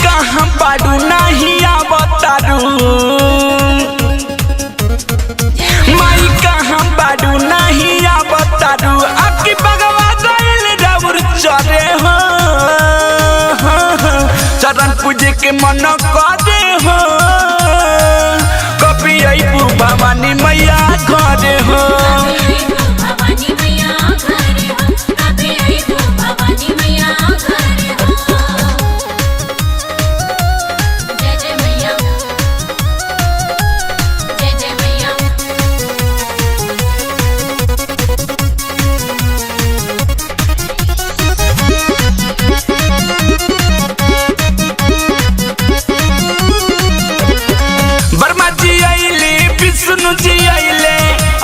कहाँ बाडू नहीं आवतारू, माई कहाँ बाडू नहीं आवतारू। आपकी भगवा गइल राउर चरे हो, चरण पूजे के मन करे हो। कभी अइबू भवानी मैया घरे हो, विष्णु जी अइले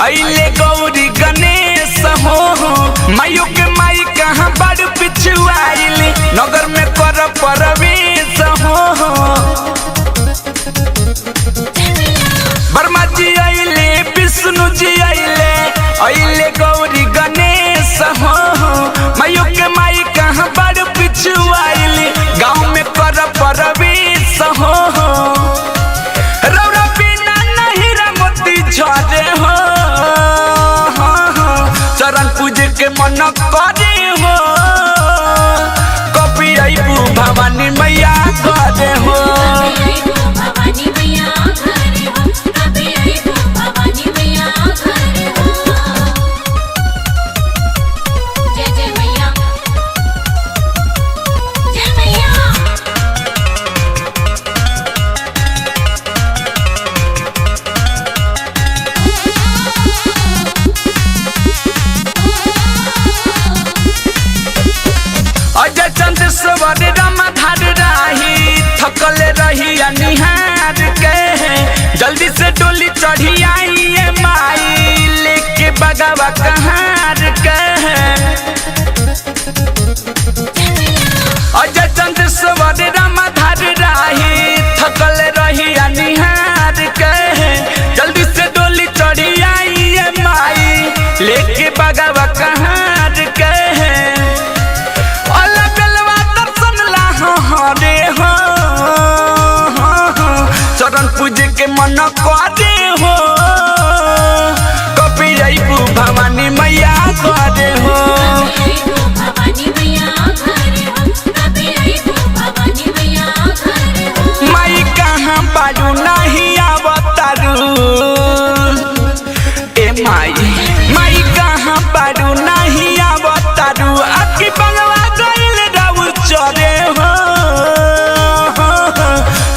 अइले गौरी गणेश हो। माइयो के माई कहाँ बड़ पिछुआइले, नगर में कर प्रवेश हो। वर्मा जी अइले विष्णु जी अइले अइले गौरी गणेश हो। माइयो के माई कहाँ बड़ पिछुआइले, गाँव में कर प्रवेश हो। झरे हो, चरण पूजे के मन करे हो। कभी अइबू भवानी मैया घरे हो, चंद्रश्वर रामाधार राही थकल रही निहार के। जल्दी से डोली चढ़ी आई माई लेके बगवा कहार के। अजय चंद्रश्वर रामाधार राही थकल रही निहार के। जल्दी से डोली चढ़ी आई माई लेके बगवा कहार के। चरण पूजे के मन करे हो, कभी अइबू भवानी मैया घरे हो। माई कहाँ बाडू नहीं आवतारू, ए माई कहाँ बाडू नहीं आवतारू। आपकी भगवा गइल राउर चरे हो,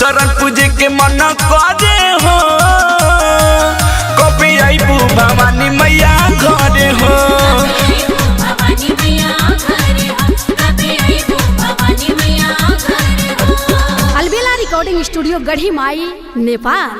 चरण पूजे के मन करे हो। कभी अइबू भवानी मैया घरे हो, अलबेला रिकॉर्डिंग स्टूडियो गढ़ी माई नेपाल।